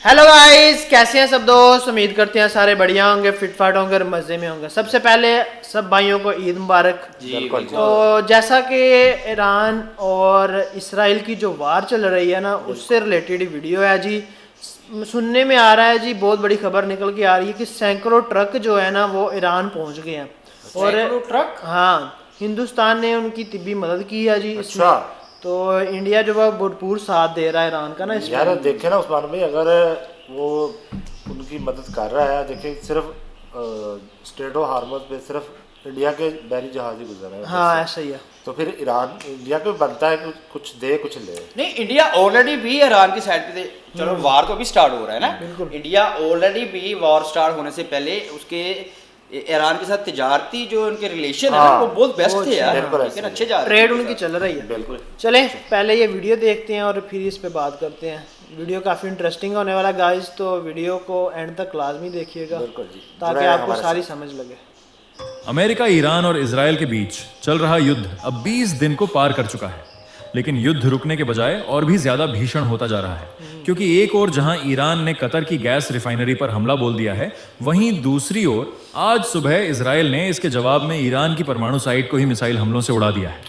Hello guys, कैसे हैं सब दोस्त। उम्मीद करते हैं सारे बढ़िया होंगे, फिटफाट होंगे और मज़े में होंगे। सबसे पहले सब भाइयों को ईद मुबारक जी। तो जैसा कि ईरान और इसराइल की जो वार चल रही है ना, उससे रिलेटेड वीडियो है जी। सुनने में आ रहा है जी, बहुत बड़ी खबर निकल के आ रही है कि सैकड़ों ट्रक जो है ना वो ईरान पहुंच गए हैं। और ट्रक, हाँ, हिंदुस्तान ने उनकी तिब्बी मदद की है जी इसमें। तो इंडिया जो है भरपूर साथ दे रहा है ईरान का ना इसमें। यार देखे ना उस्मान भाई, अगर वो उनकी मदद कर रहा है, देखिए सिर्फ स्ट्रेट ऑफ हार्मस पे सिर्फ इंडिया के बहरी जहाज ही गुजर रहे हैं। हाँ ऐसा ही है। तो फिर ईरान इंडिया को बनता है कुछ दे कुछ ले। नहीं, इंडिया ऑलरेडी भी ईरान की साइड पे थे। चलो वार तो अभी स्टार्ट हो रहा है ना। इंडिया ऑलरेडी भी वार स्टार्ट होने से पहले उसके ईरान के साथ तिजारती जो उनके रिलेशन है ना, वो बहुत बेस्ट थे यार, लेकिन अच्छे जा रहे, ट्रेड उनकी चल रही है। बिल्कुल। चले पहले ये वीडियो देखते हैं और फिर इस पे बात करते हैं। वीडियो काफ़ी इंटरेस्टिंग होने वाला गाइस, तो वीडियो को एंड तक लाजमी देखिएगा ताकि आपको सारी समझ लगे। अमेरिका, ईरान और इजराइल के बीच चल रहा युद्ध अब 20 दिन को पार कर चुका है, लेकिन युद्ध रुकने के बजाय और भी ज्यादा भीषण होता जा रहा है। क्योंकि एक ओर जहां ईरान ने कतर की गैस रिफाइनरी पर हमला बोल दिया है, वहीं दूसरी ओर आज सुबह इजराइल ने इसके जवाब में ईरान की परमाणु साइट को ही मिसाइल हमलों से उड़ा दिया है।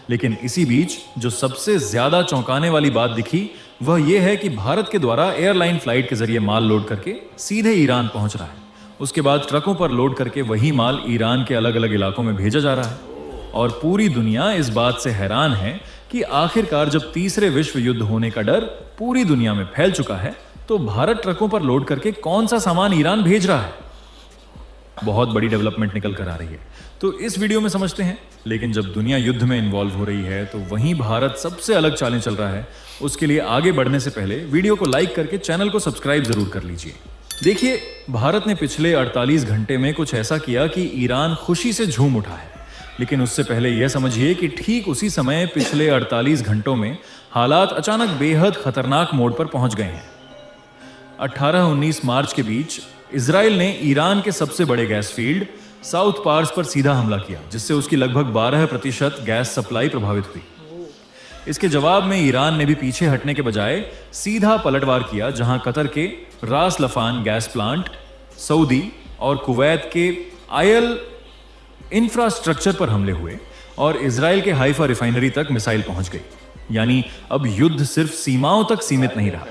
लेकिन इसी बीच जो सबसे ज्यादा चौंकाने वाली बात दिखी वह यह है कि भारत के द्वारा एयरलाइन फ्लाइट के जरिए माल लोड करके सीधे ईरान पहुंच रहा है। उसके बाद ट्रकों पर लोड करके वही माल ईरान के अलग अलग इलाकों में भेजा जा रहा है। और पूरी दुनिया इस बात से हैरान है कि आखिरकार जब तीसरे विश्व युद्ध होने का डर पूरी दुनिया में फैल चुका है, तो भारत ट्रकों पर लोड करके कौन सा सामान ईरान भेज रहा है। बहुत बड़ी डेवलपमेंट निकल कर आ रही है, तो इस वीडियो में समझते हैं। लेकिन जब दुनिया युद्ध में इन्वॉल्व हो रही है, तो वहीं भारत सबसे अलग चालें चल रहा है। उसके लिए आगे बढ़ने से पहले वीडियो को लाइक करके चैनल को सब्सक्राइब जरूर कर लीजिए। देखिए, भारत ने पिछले 48 घंटे में कुछ ऐसा किया कि ईरान खुशी से झूम उठा है। लेकिन उससे पहले यह समझिए कि ठीक उसी समय पिछले 48 घंटों में हालात अचानक बेहद खतरनाक मोड़ पर पहुंच गए हैं। 18-19 मार्च के बीच इजराइल ने ईरान के सबसे बड़े गैस फील्ड साउथ पार्स पर सीधा हमला किया, जिससे उसकी लगभग 12% गैस सप्लाई प्रभावित हुई। इसके जवाब में ईरान ने भी पीछे हटने के बजाय सीधा पलटवार किया, जहां कतर के रास लफान गैस प्लांट, सऊदी और कुवैत के आयल इंफ्रास्ट्रक्चर पर हमले हुए और इजराइल के हाइफा रिफाइनरी तक मिसाइल पहुंच गई। यानी अब युद्ध सिर्फ सीमाओं तक सीमित नहीं रहा,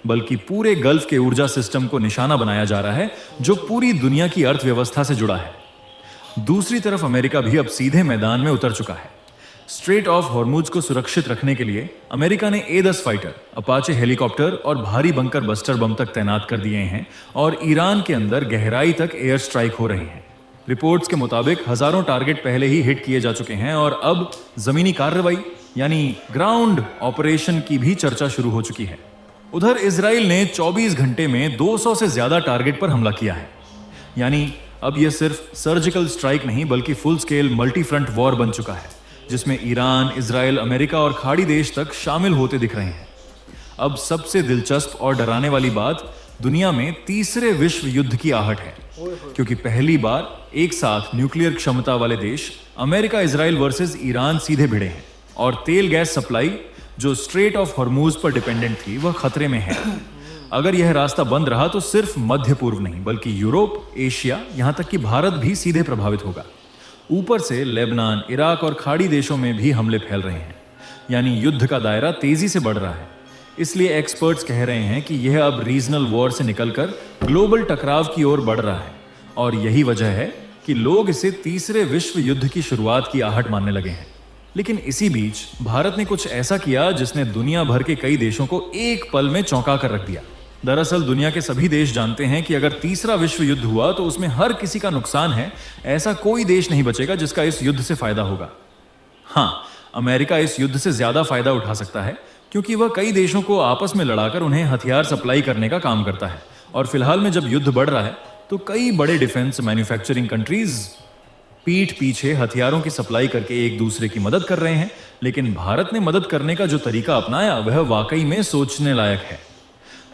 बल्कि पूरे गल्फ के ऊर्जा सिस्टम को निशाना बनाया जा रहा है, जो पूरी दुनिया की अर्थव्यवस्था से जुड़ा है। दूसरी तरफ अमेरिका भी अब सीधे मैदान में उतर चुका है। स्ट्रेट ऑफ हॉर्मुज को सुरक्षित रखने के लिए अमेरिका ने A-10 फाइटर, अपाचे हेलीकॉप्टर और भारी बंकर बस्टर बम तक तैनात कर दिए हैं और ईरान के अंदर गहराई तक एयर स्ट्राइक हो रही है। रिपोर्ट्स के मुताबिक हजारों टारगेट पहले ही हिट किए जा चुके हैं और अब जमीनी कार्रवाई यानी ग्राउंड ऑपरेशन की भी चर्चा शुरू हो चुकी है। उधर इजराइल ने 24 घंटे में 200 से ज्यादा टारगेट पर हमला किया है। यानी अब यह सिर्फ सर्जिकल स्ट्राइक नहीं, बल्कि full scale multi front war बन चुका है, जिसमें ईरान, इजराइल, अमेरिका और खाड़ी देश तक शामिल होते दिख रहे हैं। अब सबसे दिलचस्प और डराने वाली बात, दुनिया में तीसरे विश्व युद्ध की आहट है। क्योंकि पहली बार एक साथ न्यूक्लियर क्षमता वाले देश अमेरिका, इजराइल वर्सेस ईरान सीधे भिड़े हैं और तेल गैस सप्लाई जो स्ट्रेट ऑफ हॉर्मुज पर डिपेंडेंट थी, वह खतरे में है। अगर यह रास्ता बंद रहा तो सिर्फ मध्य पूर्व नहीं, बल्कि यूरोप, एशिया, यहां तक कि भारत भी सीधे प्रभावित होगा। ऊपर से लेबनान, इराक और खाड़ी देशों में भी हमले फैल रहे हैं। यानी युद्ध का दायरा तेजी से बढ़ रहा है। इसलिए एक्सपर्ट्स कह रहे हैं कि यह अब रीजनल वॉर से निकलकर ग्लोबल टकराव की ओर बढ़ रहा है। और यही वजह है कि लोग इसे तीसरे विश्व युद्ध की शुरुआत की आहट मानने लगे हैं। लेकिन इसी बीच भारत ने कुछ ऐसा किया जिसने दुनिया भर के कई देशों को एक पल में चौंका कर रख दिया। दरअसल दुनिया के सभी देश जानते हैं कि अगर तीसरा विश्व युद्ध हुआ तो उसमें हर किसी का नुकसान है। ऐसा कोई देश नहीं बचेगा जिसका इस युद्ध से फायदा होगा। हाँ, अमेरिका इस युद्ध से ज्यादा फायदा उठा सकता है, क्योंकि वह कई देशों को आपस में लड़ाकर उन्हें हथियार सप्लाई करने का काम करता है। और फिलहाल में जब युद्ध बढ़ रहा है, तो कई बड़े डिफेंस मैन्युफैक्चरिंग कंट्रीज पीठ पीछे हथियारों की सप्लाई करके एक दूसरे की मदद कर रहे हैं। लेकिन भारत ने मदद करने का जो तरीका अपनाया, वह वाकई में सोचने लायक है।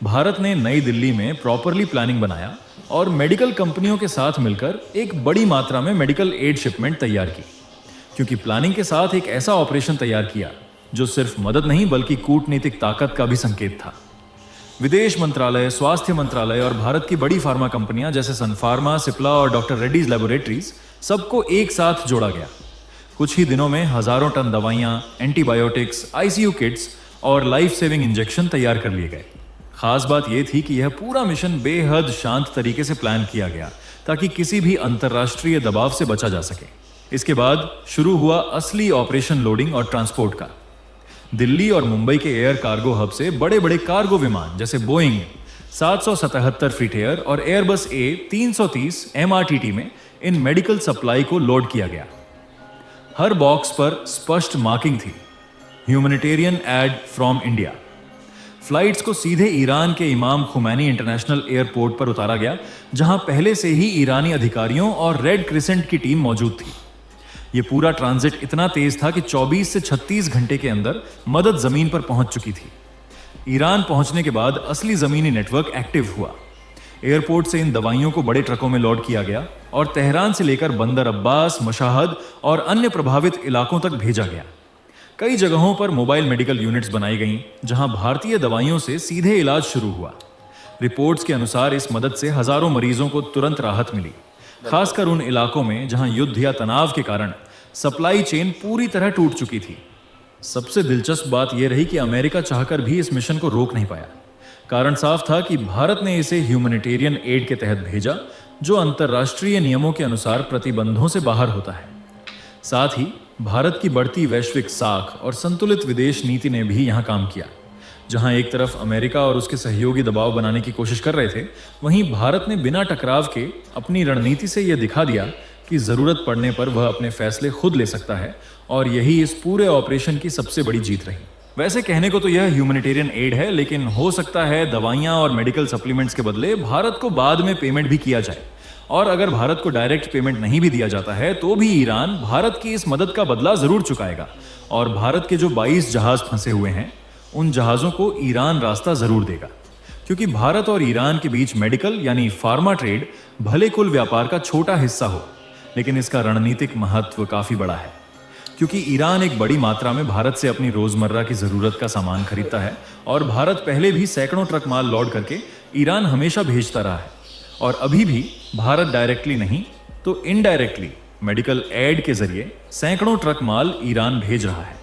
भारत ने नई दिल्ली में प्रॉपरली प्लानिंग बनाया और मेडिकल कंपनियों के साथ मिलकर एक बड़ी मात्रा में मेडिकल एड शिपमेंट तैयार की। क्योंकि प्लानिंग के साथ एक ऐसा ऑपरेशन तैयार किया जो सिर्फ मदद नहीं, बल्कि कूटनीतिक ताकत का भी संकेत था। विदेश मंत्रालय, स्वास्थ्य मंत्रालय और भारत की बड़ी फार्मा कंपनियां जैसे सन फार्मा, सिप्ला और डॉक्टर रेड्डीज लैबोरेटरीज सबको एक साथ जोड़ा गया। कुछ ही दिनों में हजारों टन दवाइयां, एंटीबायोटिक्स, आईसीयू किट्स और लाइफ सेविंग इंजेक्शन तैयार कर लिए गए। खास बात यह थी कि यह पूरा मिशन बेहद शांत तरीके से प्लान किया गया ताकि किसी भी अंतर्राष्ट्रीय दबाव से बचा जा सके। इसके बाद शुरू हुआ असली ऑपरेशन लोडिंग और ट्रांसपोर्ट का। दिल्ली और मुंबई के एयर कार्गो हब से बड़े बड़े कार्गो विमान जैसे बोइंग 777 फ्रीट एयर और एयरबस ए 330 MRTT में इन मेडिकल सप्लाई को लोड किया गया। हर बॉक्स पर स्पष्ट मार्किंग थी, humanitarian add from India. Flights को सीधे ईरान के इमाम खुमैनी इंटरनेशनल एयरपोर्ट पर उतारा गया, जहां पहले से ही ईरानी अधिकारियों और रेड क्रिसेंट की टीम मौजूद थी। यह पूरा ट्रांजिट इतना तेज था कि 24 से 36 घंटे के अंदर मदद जमीन पर पहुंच चुकी थी। ईरान पहुंचने के बाद असली जमीनी नेटवर्क एक्टिव हुआ। एयरपोर्ट से इन दवाइयों को बड़े ट्रकों में लोड किया गया और तेहरान से लेकर बंदर अब्बास, मशाहद और अन्य प्रभावित इलाकों तक भेजा गया। कई जगहों पर मोबाइल मेडिकल यूनिट्स बनाई गईं, जहां भारतीय दवाइयों से सीधे इलाज शुरू हुआ। रिपोर्ट्स के अनुसार इस मदद से हजारों मरीजों को तुरंत राहत मिली, खासकर उन इलाकों में जहां युद्ध या तनाव के कारण सप्लाई चेन पूरी तरह टूट चुकी थी। सबसे दिलचस्प बात यह रही कि अमेरिका चाहकर भी इस मिशन को रोक नहीं पाया। कारण साफ था कि भारत ने इसे ह्यूमैनिटेरियन एड के तहत भेजा, जो अंतर्राष्ट्रीय नियमों के अनुसार प्रतिबंधों से बाहर होता है। साथ ही भारत की बढ़ती वैश्विक साख और संतुलित विदेश नीति ने भी यहाँ काम किया। जहां एक तरफ अमेरिका और उसके सहयोगी दबाव बनाने की कोशिश कर रहे थे, वहीं भारत ने बिना टकराव के अपनी रणनीति से यह दिखा दिया कि जरूरत पड़ने पर वह अपने फैसले खुद ले सकता है, और यही इस पूरे ऑपरेशन की सबसे बड़ी जीत रही। वैसे कहने को तो यह ह्यूमैनिटेरियन एड है, लेकिन हो सकता है दवाइयां और मेडिकल सप्लीमेंट्स के बदले भारत को बाद में पेमेंट भी किया जाए। और अगर भारत को डायरेक्ट पेमेंट नहीं भी दिया जाता है तो भी ईरान भारत की इस मदद का बदला जरूर चुकाएगा, और भारत के जो 22 जहाज फंसे हुए हैं उन जहाजों को ईरान रास्ता जरूर देगा। क्योंकि भारत और ईरान के बीच मेडिकल यानी फार्मा ट्रेड भले कुल व्यापार का छोटा हिस्सा हो, लेकिन इसका रणनीतिक महत्व काफी बड़ा है। क्योंकि ईरान एक बड़ी मात्रा में भारत से अपनी रोजमर्रा की जरूरत का सामान खरीदता है, और भारत पहले भी सैकड़ों ट्रक माल लोड करके ईरान हमेशा भेजता रहा है। और अभी भी भारत डायरेक्टली नहीं तो इनडायरेक्टली मेडिकल एड के जरिए सैकड़ों ट्रक माल ईरान भेज रहा है।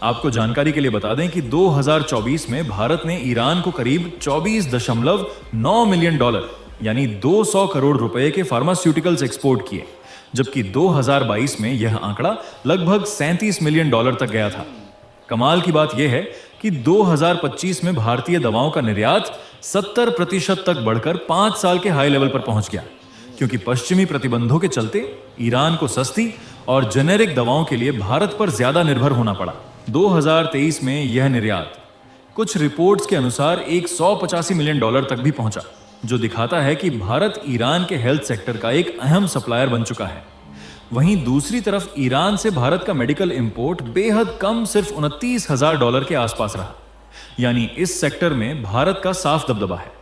आपको जानकारी के लिए बता दें कि 2024 में भारत ने ईरान को करीब $24.9 मिलियन यानी 200 करोड़ रुपए के फार्मास्यूटिकल्स एक्सपोर्ट किए, जबकि 2022 में यह आंकड़ा लगभग $37 मिलियन तक गया था। कमाल की बात यह है कि 2025 में भारतीय दवाओं का निर्यात 70% तक बढ़कर 5 साल के हाई लेवल पर पहुंच गया, क्योंकि पश्चिमी प्रतिबंधों के चलते ईरान को सस्ती और जेनेरिक दवाओं के लिए भारत पर ज्यादा निर्भर होना पड़ा। 2023 में यह निर्यात कुछ रिपोर्ट्स के अनुसार $185 मिलियन तक भी पहुंचा, जो दिखाता है कि भारत ईरान के हेल्थ सेक्टर का एक अहम सप्लायर बन चुका है। वहीं दूसरी तरफ ईरान से भारत का मेडिकल इंपोर्ट बेहद कम, सिर्फ $29,000 के आसपास रहा, यानी इस सेक्टर में भारत का साफ दबदबा है।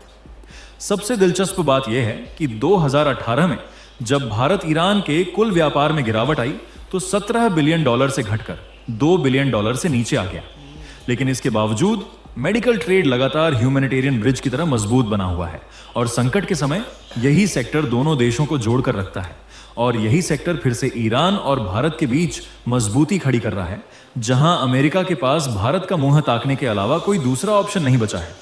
सबसे दिलचस्प बात यह है कि 2018 में जब भारत ईरान के कुल व्यापार में गिरावट आई तो $17 बिलियन से घटकर $2 बिलियन से नीचे आ गया। लेकिन इसके बावजूद मेडिकल ट्रेड लगातार ह्यूमैनिटेरियन ब्रिज की तरह मजबूत बना हुआ है, और संकट के समय यही सेक्टर दोनों देशों को जोड़कर रखता है, और यही सेक्टर फिर से ईरान और भारत के बीच मजबूती खड़ी कर रहा है, जहां अमेरिका के पास भारत का मुंह ताकने के अलावा कोई दूसरा ऑप्शन नहीं बचा है।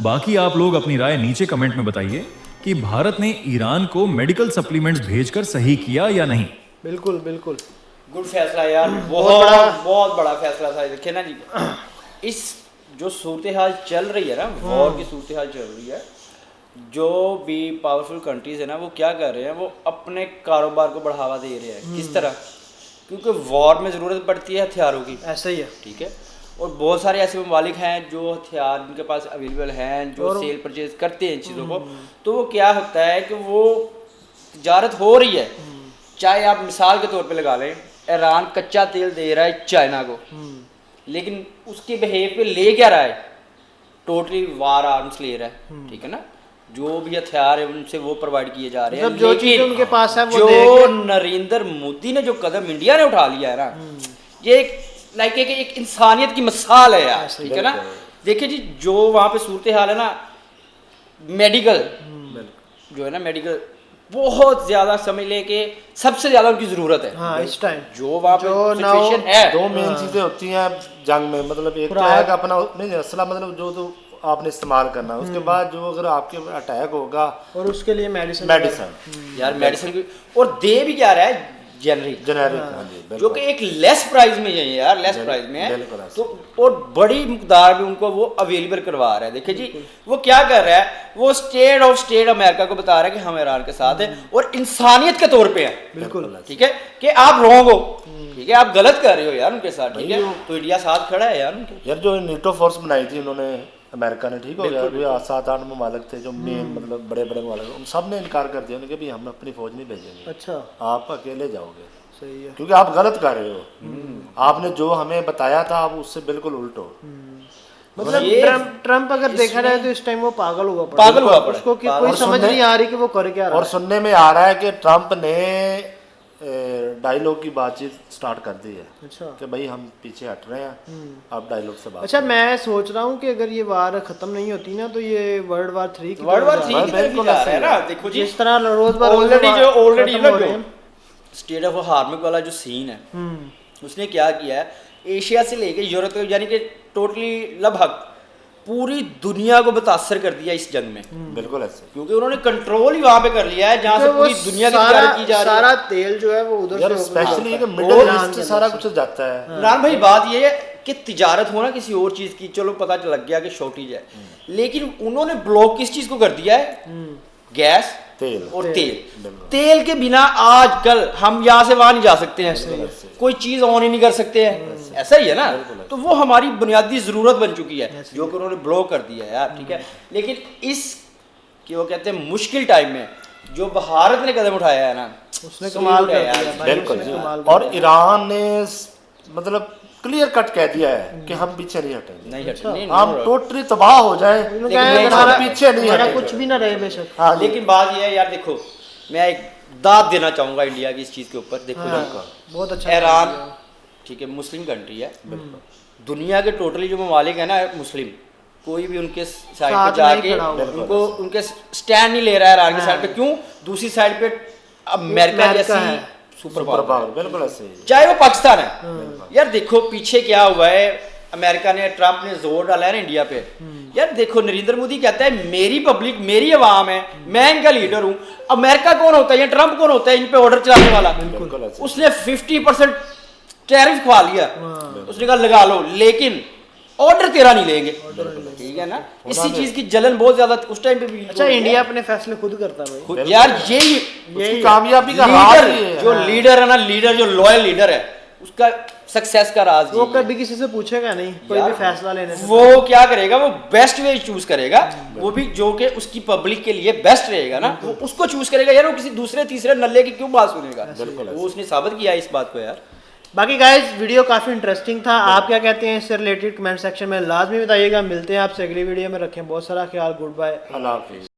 बाकी आप लोग अपनी राय नीचे कमेंट में बताइए कि भारत ने ईरान को मेडिकल सप्लीमेंट्स भेजकर सही किया या नहीं। बिल्कुल बिल्कुल गुड फैसला यार, बहुत बड़ा फैसला था। देखिए ना जी, इस जो सूरत हाल चल रही है ना, वॉर की सूरत हाल चल रही है, जो भी पावरफुल कंट्रीज है ना, वो क्या कर रहे हैं, वो अपने कारोबार को बढ़ावा दे रहे हैं। किस तरह? क्योंकि वॉर में ज़रूरत पड़ती है हथियारों की। ऐसा ही है, ठीक है। और बहुत सारे ऐसे ममालिक हैं जो हथियार उनके पास अवेलेबल हैं, जो सेल परचेज करते हैं इन चीज़ों को। तो वो क्या होता है कि वो तिजारत हो रही है। चाहे आप मिसाल के तौर पे लगा लें, ईरान कच्चा तेल दे रहा है चाइना को, लेकिन उसके बिहेव पे ले क्या रहा है? टोटली वार आर्म्स ले रहा है, ठीक है ना। जो भी हथियार है उनसे वो प्रोवाइड किए जा रहे हैं, जो चीज़ उनके पास है वो जो नरेंद्र मोदी ने जो कदम इंडिया ने उठा लिया है ना, ये एक इंसानियत की मिसाल है यार, ठीक है ना। देखिए जी, जो वहाँ पे सूरत हाल है ना, मेडिकल जो है ना, मेडिकल बहुत ज्यादा समझ ले कि सबसे ज्यादा उनकी जरूरत है। हाँ इस टाइम जो वहाँ पे जो सिचुएशन है, दो मेन चीजें होती हैं जंग में, मतलब एक तो है कि अपना नहीं असला, मतलब जो तो आपने इस्तेमाल करना है, उसके बाद जो अगर आपके अटैक होगा और उसके लिए मेडिसिन यार मेडिसिन की, और दे भी क्या रहा है, जेनरिक जेनेरिक, हाँ जी जो बिल्कुल। कि एक लेस प्राइस में है यार, लेस प्राइस में है बिल्कुल ऐसा। तो, और बड़ी मकदार में उनको वो अवेलेबल करवा रहा है। देखिए जी, वो क्या कर रहा है, वो स्टेट अमेरिका को बता रहा है कि हम ईरान के साथ हैं और इंसानियत के तौर पे है। बिल्कुल ठीक है कि आप रॉन्ग हो, ठीक है, आप गलत कर रहे हो यार उनके साथ, ठीक है, तो इंडिया साथ खड़ा है यार उनके। यार जो नेटो फोर्स बनाई थी उन्होंने, अमेरिका ने, ठीक हो गया, अभी 7-8 ममालिक थे जो मेन मतलब बड़े बड़े ममालिक, उन सब ने इनकार कर दिया, उन्होंने कहा भी हम अपनी फौज नहीं भेजेंगे, अच्छा आप अकेले जाओगे, सही है। क्योंकि आप गलत कर रहे हो, आपने जो हमें बताया था आप उससे बिल्कुल उल्ट हो। मतलब ये ट्रम्प अगर देखा जाए तो इस टाइम वो पागल हुआ पड़ा पागल हुआ पड़ा। उसको कोई और समझ सुनने- नहीं आ रही कि वो कर क्या रहा और है। सुनने में आ रहा है कि ट्रंप ने डायलॉग की बातचीत स्टार्ट कर दी है अच्छा कि भाई हम पीछे हट रहे हैं, आप डायलॉग से बात अच्छा, मैं सोच रहा हूँ कि अगर ये वार खत्म नहीं होती ना तो ये वर्ल्ड वार 3 की वर्ल्ड वार तरफ 3 की तरफ ही जा रहा है ना। देखो जी, जिस तरह रोज बार ऑलरेडी खत्म हो रहे हैं। स्टेट ऑफ हार्मक वाला जो सीन है, उसने क्या किया है, एशिया से लेके यूरोप तक, यानी कि टोटली लगभग पूरी दुनिया को मुतासर कर दिया इस जंग में। बिल्कुल ऐसे। क्योंकि उन्होंने कंट्रोल ही वहां पे कर लिया है जहां से तो वो पूरी दुनिया की तजारत की जा रही है। सारा तेल जो है वो उधर यार से स्पेशली कि होकर मिडिल ईरान ईस्ट के से सारा अंदर कुछ जाता है। इमरान भाई, बात ये है कि तिजारत हो ना किसी और चीज की, चलो पता लग गया कि शॉर्टेज है, लेकिन उन्होंने ब्लॉक किस चीज को कर दिया है, गैस तेल और तेल। बिल्कुल। तेल के बिना आजकल हम यहाँ से वहां नहीं जा सकते हैं, कोई चीज ऑन ही नहीं कर सकते हैं, ऐसा ही है ना। तो वो हमारी बुनियादी जरूरत बन चुकी है जो कि उन्होंने ब्लॉक कर दिया है यार, ठीक है। लेकिन इस कि वो कहते हैं मुश्किल टाइम में जो भारत ने कदम उठाया है ना, उसने कमाल कर यार। दिया भाई, बिल्कुल उसने जी। कमाल कर और दिया। ईरान ने मतलब क्लियर कट कह दिया है कि हम पीछे नहीं हटेंगे, नहीं हटने, नहीं, हम नहीं, टोटली तबाह हो जाए उन्होंने लेकिन कहा नहीं हमारा हटेंगे। पीछे नहीं हमारा हटेंगे। कुछ भी ना रहे बेशक। हाँ जी। लेकिन बात यह है यार, देखो मैं एक दाद देना चाहूंगा इंडिया की इस चीज के ऊपर। देखो हाँ, बहुत अच्छा ईरान ठीक है, मुस्लिम कंट्री है, दुनिया के टोटली जो ममालिक है ना मुस्लिम, कोई भी उनके साइड साथ पे जाके नहीं खड़ा हुआ। उनको उनके स्टैंड नहीं ले रहा है ईरान की साइड पे। क्यों? दूसरी साइड पे अमेरिका अमेरिका जैसी है। सुपर सुपर पावर, पावर बिल्कुल ऐसे ही। चाहे वो पाकिस्तान है। यार देखो पीछे क्या हुआ है, अमेरिका ने, ट्रंप ने जोर डाला है ना इंडिया पे। यार देखो नरेंद्र मोदी कहता है मेरी पब्लिक मेरी आवाम है, मैं इनका लीडर हूँ। अमेरिका कौन होता है या ट्रंप कौन होता है इन पे ऑर्डर चलाने वाला? बिल्कुल ऐसे। उसने 50% टैरिफ खा लिया, उसने कहा लगा लो, लेकिन ऑर्डर तेरा नहीं लेंगे, ठीक है ना। इसी चीज की जलन बहुत ज्यादा उस टाइम पे भी। अच्छा, इंडिया अपने फैसले खुद करता है भाई। खुद यार यही उसकी कामयाबी का राज लीडर, ये है। जो लीडर है ना, लीडर जो लॉयल लीडर है, उसका सक्सेस का राज वो यही है। कभी किसी से पूछेगा नहीं कोई यार, भी फैसला लेने से। वो क्या करेगा, वो बेस्ट वे चूज करेगा, वो भी जो कि उसकी पब्लिक के लिए बेस्ट रहेगा ना, वो उसको चूज करेगा यार। वो किसी दूसरे तीसरे नल्ले की क्यों बात सुनेगा? वो उसने साबित किया इस बात को यार। बाकी गाइस वीडियो काफी इंटरेस्टिंग था। आप क्या कहते हैं इससे रिलेटेड कमेंट सेक्शन में लाजमी बताइएगा। मिलते हैं आपसे अगली वीडियो में। रखें बहुत सारा ख्याल। Good bye. अल्लाह हाफिज़।